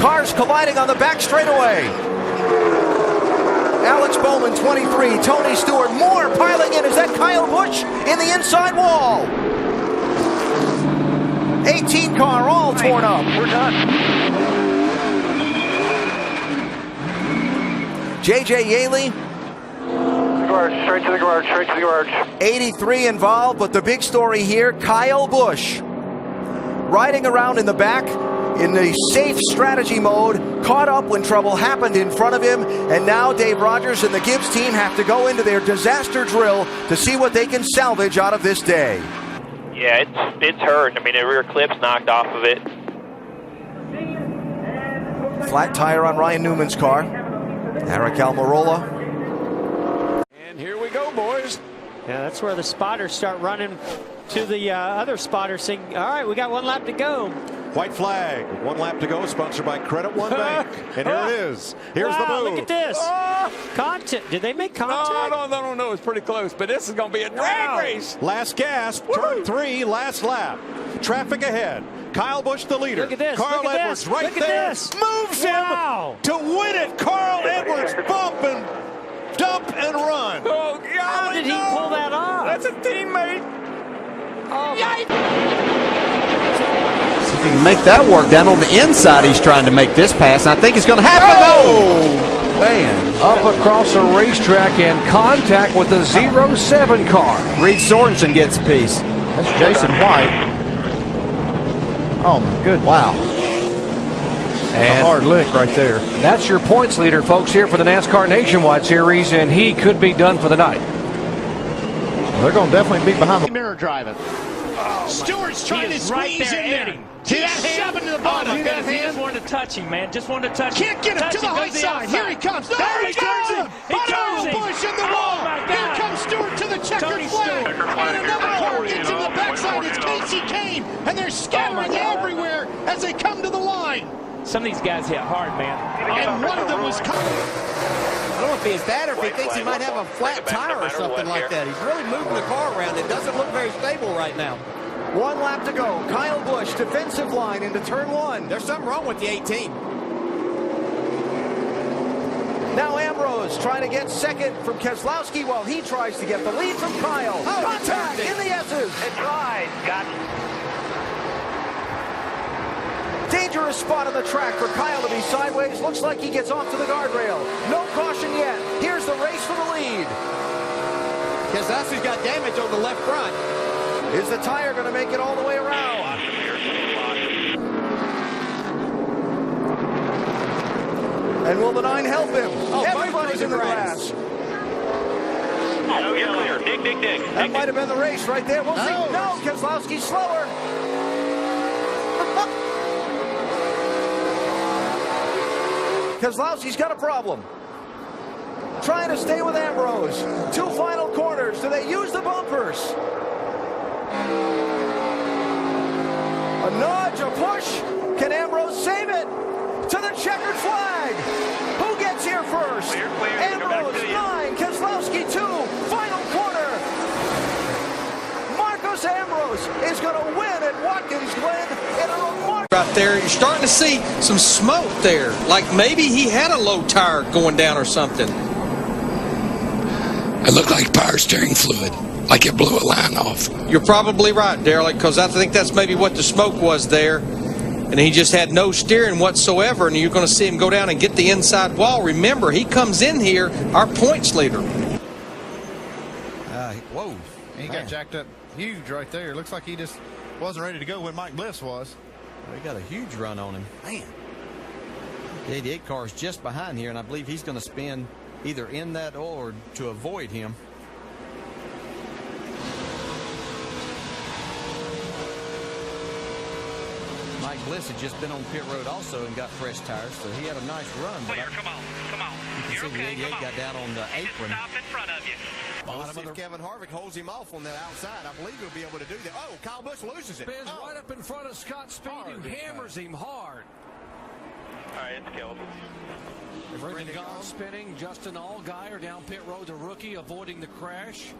Cars colliding on the back straightaway. Alex Bowman, 23. Tony Stewart, more piling in. Is that Kyle Busch in the inside wall? 18 car all torn up. We're done. J.J. Yaley. Straight to the garage, straight to the garage. 83 involved, but the big story here, Kyle Busch. Riding around in the back in the safe strategy mode, caught up when trouble happened in front of him, and now Dave Rogers and the Gibbs team have to go into their disaster drill to see what they can salvage out of this day. Yeah, it's hurt. I mean, the rear clip's knocked off of it. Flat tire on Ryan Newman's car. Eric Almirola. And here we go, boys. Yeah, that's where the spotters start running to the other spotter saying, all right, we got one lap to go. White flag, 1 lap to go, sponsored by Credit One Bank. And here it is. Here's the move. Look at this. Contact. Did they make contact? No, it's pretty close, but this is going to be a drag race. Last gasp, turn 3, last lap. Traffic ahead. Kyle Busch the leader. Look at this. Carl look at Edwards this. right look there. At this. Moves him to win it. Carl Edwards bump and dump and run. Oh, God. How did he pull that off? That's a teammate. Oh, See if he can make that work. Down on the inside, he's trying to make this pass. I think it's going to happen. Oh, man. Up across the racetrack and contact with the 07 car. Reed Sorensen gets a piece. That's Jason White. Oh, my goodness. Wow. And a hard lick right there. That's your points leader, folks, here for the NASCAR Nationwide Series, and he could be done for the night. They're going to definitely be behind the mirror driving. Oh, Stewart's trying to squeeze in there. See that He's shoving to the bottom. He just wanted to touch him, man. Just wanted to touch him. Can't get him to the high side. Here he comes. No, there he turns him. Busch in the wall. Here comes Stewart to the checkered flag. And another car gets in the backside. It's Casey Kane. And they're scattering everywhere as they come to the line. Some of these guys hit hard, man. And one of them was coming. I don't know if he's that or if he thinks he might have a flat tire or something like that. He's really moving the car around. It doesn't look very stable right now. 1 lap to go. Kyle Busch, defensive line into turn 1. There's something wrong with the 18. Now Ambrose trying to get second from Keselowski while he tries to get the lead from Kyle. Contact in the S's. It tries. Got it. Dangerous spot on the track for Kyle to be sideways. Looks like he gets off to the guardrail. No caution yet. Here's the race for the lead. Keselowski's got damage on the left front. Is the tire going to make it all the way around? And will the 9 help him? Oh, everybody's in the grass. Oh, you're clear. Dig. That might have been the race right there. We'll see. No, Keselowski's slower. Keselowski's got a problem. Trying to stay with Ambrose. 2 final corners. Do they use the bumpers? A nudge, a push. Can Ambrose save it? To the checkered flag. Who gets here first? Clear. Ambrose, 9. Keselowski, 2. Final corner. Marcos Ambrose is going to win at Watkins Glen in a remarkable... Right there, you're starting to see some smoke there. Like maybe he had a low tire going down or something. It looked like power steering fluid. Like it blew a line off. You're probably right, Darrell, because I think that's maybe what the smoke was there. And he just had no steering whatsoever, and you're going to see him go down and get the inside wall. Remember, he comes in here, our points leader. Whoa. He got jacked up huge right there. Looks like he just wasn't ready to go when Mike Bliss was. Well, he got a huge run on him. Man. The 88 car is just behind here, and I believe he's going to spin either in that or to avoid him. Mike Bliss had just been on pit road also and got fresh tires, so he had a nice run. Clear, come on. You can see the 88 got down on the apron. Stop in front of you. Bottom of the... Kevin Harvick holds him off on that outside. I believe he'll be able to do that. Oh, Kyle Busch loses it. Spins right up in front of Scott Speed, who hammers him hard. All right, it's killed. Brendan Gaughan spinning. Justin Allgaier down pit road, the rookie, avoiding the crash.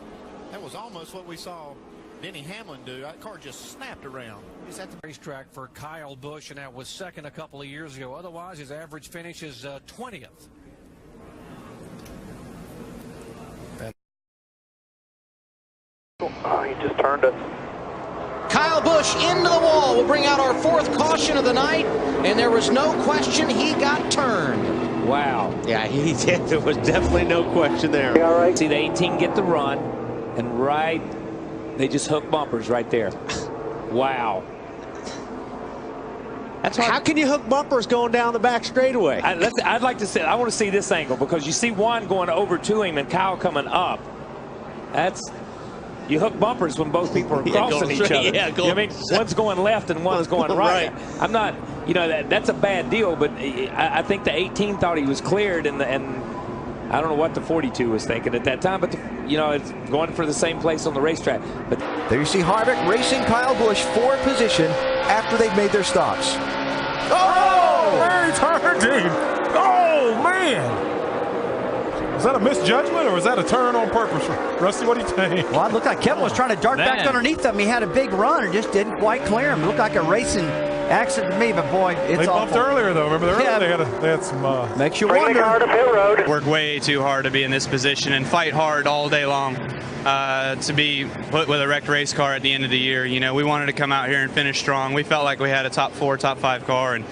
That was almost what we saw Denny Hamlin do. That car just snapped around. He's at the racetrack for Kyle Busch, and that was second a couple of years ago. Otherwise, his average finish is 20th. He just turned it. Kyle Busch into the wall will bring out our fourth caution of the night, and there was no question he got turned. Wow. Yeah, he did. There was definitely no question there. All right. See the 18 get the run, and they just hook bumpers right there. Wow. That's how can you hook bumpers going down the back straightaway? I'd like to see. I want to see this angle because you see Juan going over to him and Kyle coming up. You hook bumpers when both people are crossing each other. Yeah, you know what I mean? One's going left and one's going right. I'm not, that's a bad deal, but I think the 18 thought he was cleared, and I don't know what the 42 was thinking at that time, but it's going for the same place on the racetrack. But there you see Harvick racing Kyle Busch for position after they've made their stops. Oh! Very turning. Oh, man. Was that a misjudgment or was that a turn on purpose? Rusty, what do you think? Well, it looked like Kevin was trying to dart back underneath him. He had a big run and just didn't quite clear him. It looked like a racing accident to me, but boy, it's They bumped awful. earlier, though. Remember, they had some... Makes you wonder. Work way too hard to be in this position and fight hard all day long to be put with a wrecked race car at the end of the year. We wanted to come out here and finish strong. We felt like we had a top 4, top 5 car, and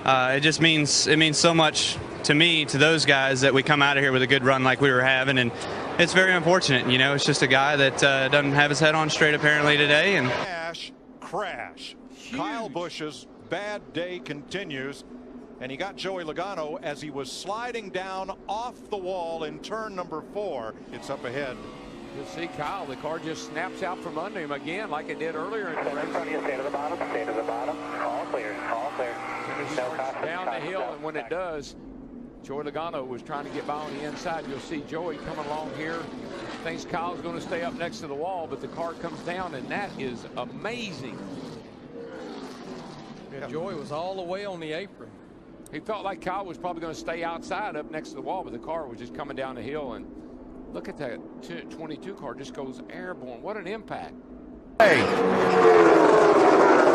it means so much to me, to those guys, that we come out of here with a good run like we were having, and it's very unfortunate. It's just a guy that doesn't have his head on straight apparently today. And Crash. Kyle Busch's bad day continues, and he got Joey Logano as he was sliding down off the wall in turn number 4. It's up ahead. You'll see Kyle, the car just snaps out from under him again like it did earlier. Stay to the bottom, stay to the bottom. All clear, all clear. Down the hill, and when it does, Joey Logano was trying to get by on the inside. You'll see Joey coming along here. Thinks Kyle's going to stay up next to the wall, but the car comes down, and that is amazing. Yeah, Joey was all the way on the apron. He felt like Kyle was probably going to stay outside up next to the wall, but the car was just coming down the hill. And look at that 22 car just goes airborne. What an impact. Hey.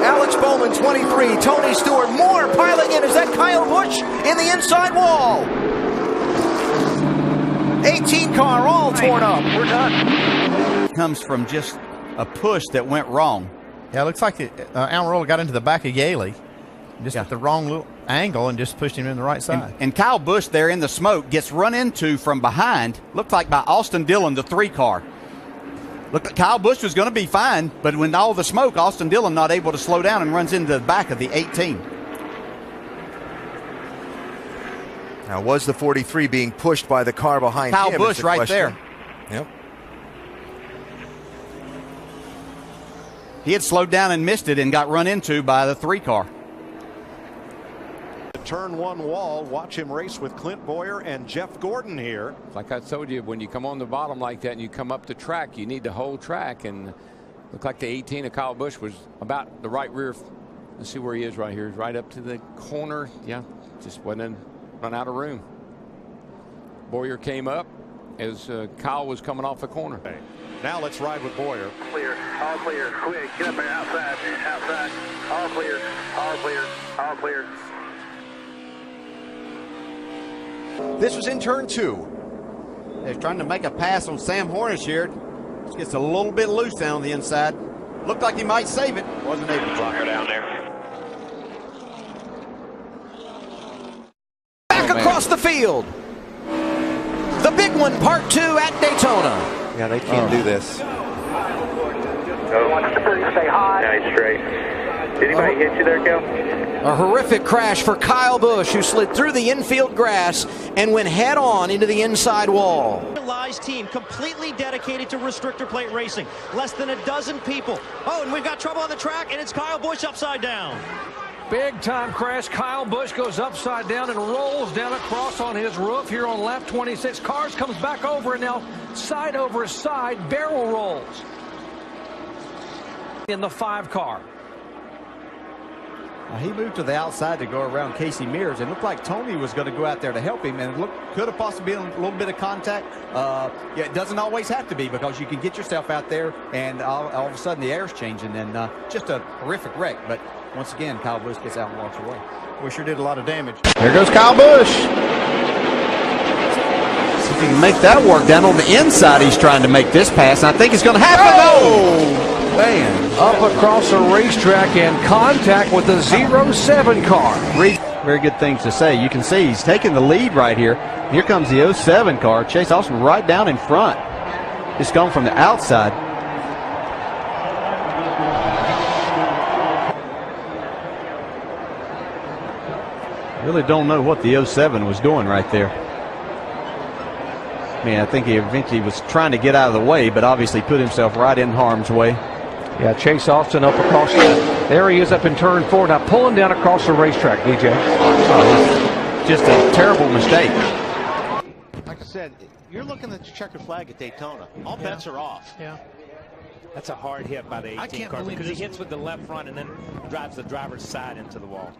Alex Bowman, 23. Tony Stewart, more piling in. Is that Kyle Busch in the inside wall? 18 car all torn up. We're done. Comes from just a push that went wrong. Yeah, it looks like Almirola got into the back of Yaley just at the wrong little angle and just pushed him in the right side. And Kyle Busch there in the smoke gets run into from behind, looked like by Austin Dillon, the 3 car. Looked like Kyle Busch was going to be fine, but when all the smoke, Austin Dillon not able to slow down and runs into the back of the 18. Now, was the 43 being pushed by the car behind Kyle him? Busch right question. there. Yep. He had slowed down and missed it and got run into by the 3 car. The turn 1 wall. Watch him race with Clint Boyer and Jeff Gordon here. Like I told you, when you come on the bottom like that and you come up the track, you need the whole track. And looked like the 18 of Kyle Busch was about the right rear. Let's see where he is right here. He's right up to the corner. Yeah, just wasn't run out of room. Boyer came up as Kyle was coming off the corner. Okay. Now let's ride with Boyer. Clear, all clear, quick, get up there, outside, outside, all clear, all clear, all clear. This was in turn 2. They're trying to make a pass on Sam Hornish here. Just gets a little bit loose down on the inside. Looked like he might save it. Wasn't able to. Blocker down there. Back across the field. The big one, part 2 at Daytona. Yeah, they can't do this. Stay high. Nice straight. Did anybody hit you there, Kel? A horrific crash for Kyle Busch, who slid through the infield grass and went head on into the inside wall. Team completely dedicated to restrictor plate racing. Less than a dozen people. Oh, and we've got trouble on the track, and it's Kyle Busch upside down. Big time crash. Kyle Busch goes upside down and rolls down across on his roof here on lap 26. Cars comes back over, and now side over side barrel rolls in the 5 car. He moved to the outside to go around Casey Mears. It looked like Tony was going to go out there to help him, and it could have possibly been a little bit of contact. Yeah, it doesn't always have to be, because you can get yourself out there, and all of a sudden the air's changing, and just a horrific wreck. But once again, Kyle Busch gets out and walks away. We sure did a lot of damage. There goes Kyle Busch. See if he can make that work. Down on the inside, he's trying to make this pass, and I think it's going to happen. Oh! Man. Up across the racetrack and contact with the 07 car. Very good things to say. You can see he's taking the lead right here. Here comes the 07 car. Chase Austin right down in front. It's gone from the outside. Really don't know what the 07 was doing right there. I mean, I think he eventually was trying to get out of the way, but obviously put himself right in harm's way. Yeah, Chase Austin up across there he is up in turn 4. Now pulling down across the racetrack, DJ. Oh, just a terrible mistake. Like I said, you're looking at the checkered flag at Daytona. All bets are off. Yeah. That's a hard hit by the 18 car because he hits with the left front and then drives the driver's side into the wall.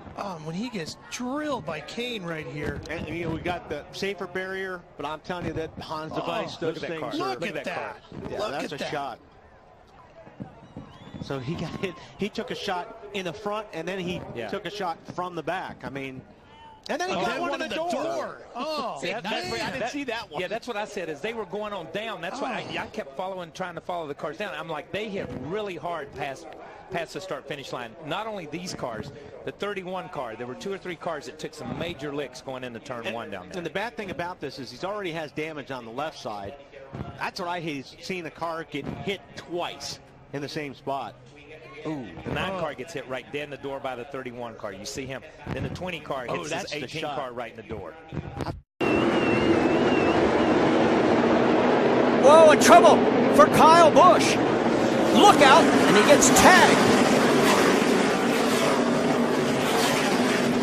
When he gets drilled by Kane right here. And you know, we got the safer barrier, but I'm telling you that Hans device, those things. Look at that. Yeah, that's a shot. So he got hit. He took a shot in the front, and then he took a shot from the back. I mean, and then he got one in the door. Oh, see, I didn't see that one. Yeah, that's what I said. As they were going on down, that's why I kept trying to follow the cars down. I'm like, they hit really hard past the start-finish line. Not only these cars, the 31 car. There were 2 or 3 cars that took some major licks going into turn 1 down there. And the bad thing about this is he's already has damage on the left side. That's what I hate, is seeing a car get hit twice in the same spot. Ooh, the 9 car gets hit right dead in the door by the 31 car. You see him. Then the 20 car hits the 18 car right in the door. Whoa, in trouble for Kyle Busch. Look out, and he gets tagged.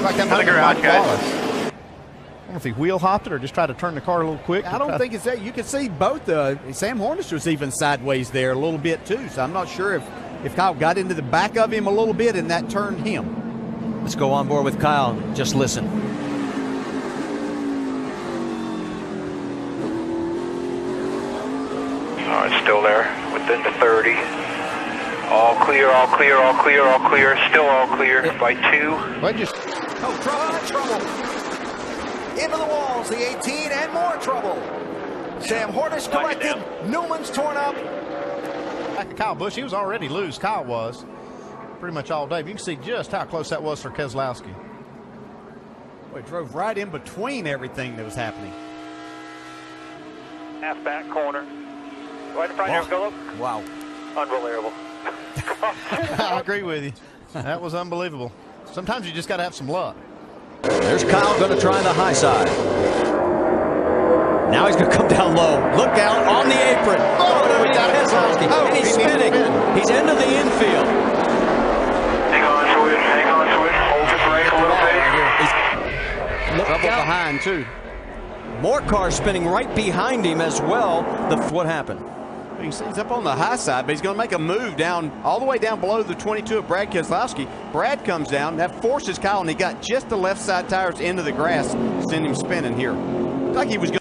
Like that might be Wallace. I don't know if he wheel hopped it or just tried to turn the car a little quick. I don't think it's that. You can see both. Sam Hornish was even sideways there a little bit too. So I'm not sure if Kyle got into the back of him a little bit and that turned him. Let's go on board with Kyle. Just listen. It's still there within the 30. All clear, all clear, all clear, all clear. Still all clear by 2. Trouble. Into the walls, the 18, and more trouble. Sam Hornish collected. Newman's torn up. Like Kyle Busch, he was already loose. Kyle was pretty much all day. You can see just how close that was for Keselowski. Well, he drove right in between everything that was happening. Half back corner. Right in front of you, Philip. Wow. Unbelievable. I agree with you. That was unbelievable. Sometimes you just got to have some luck. There's Kyle going to try the high side. Now he's going to come down low. Look out on the apron. We got Keselowski. And he's spinning. He's into the infield. Hang on, Switch. Hold the brake a little bit. Trouble behind, too. More cars spinning right behind him as well. What happened? You can see he's up on the high side, but he's going to make a move down all the way down below the 22 of Brad Keselowski. Brad comes down. That forces Kyle, and he got just the left side tires into the grass, send him spinning here. Like he was going.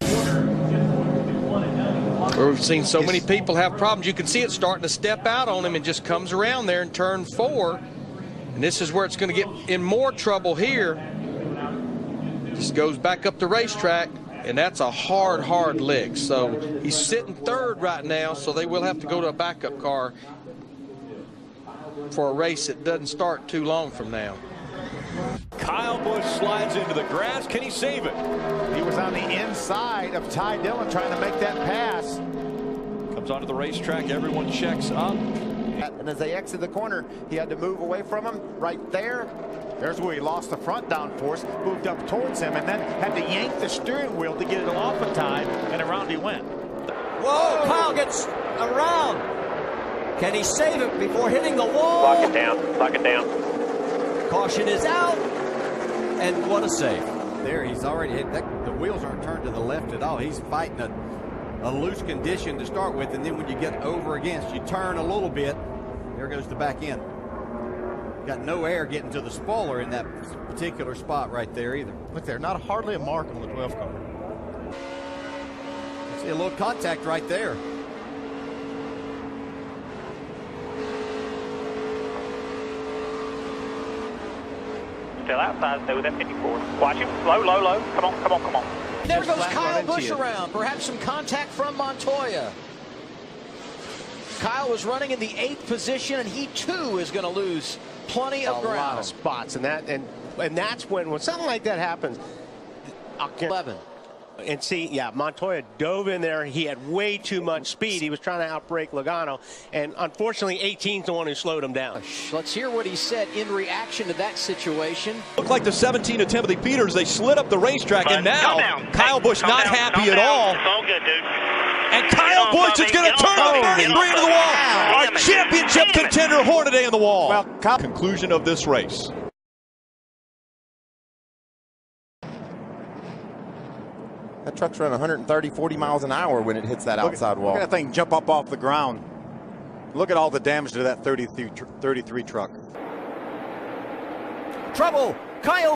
We've seen so many people have problems. You can see it starting to step out on him and just comes around there in turn 4. And this is where it's going to get in more trouble here. Just goes back up the racetrack. And that's a hard lick. So he's sitting 3rd right now, so they will have to go to a backup car for a race that doesn't start too long from now. Kyle Busch slides into the grass. Can he save it? He was on the inside of Ty Dillon trying to make that pass. Comes onto the racetrack. Everyone checks up. And as they exit the corner, he had to move away from him right there. There's where he lost the front downforce, moved up towards him, and then had to yank the steering wheel to get it off of Ty, and around he went. Whoa, Kyle gets around. Can he save it before hitting the wall? Lock it down. Caution is out. And what a save. There, he's already hit. The wheels aren't turned to the left at all. He's fighting a loose condition to start with, and then when you get over against, you turn a little bit. There goes the back end. Got no air getting to the spoiler in that particular spot right there either. Look there, not hardly a mark on the 12 car. See a little contact right there. Still outside, stay with that 54. Watch him. Low, low, low. Come on, come on, come on. There goes Kyle Busch around. Perhaps some contact from Montoya. Kyle was running in the 8th position, and he too is going to lose plenty of ground. A lot of spots, and that's when something like that happens. 11. And see, yeah, Montoya dove in there. He had way too much speed. He was trying to outbrake Logano, and unfortunately, 18's the one who slowed him down. Let's hear what he said in reaction to that situation. Looked like the 17 of Timothy Peters. They slid up the racetrack, and now Kyle Busch not happy at all. It's all good, dude. And Kyle Busch is going to turn the 33 into the wall. Our championship contender Hornaday in the wall. Well, conclusion of this race. That truck's running 130, 40 miles an hour when it hits that outside wall. Look at that thing jump up off the ground. Look at all the damage to that 33 truck. Trouble. Kyle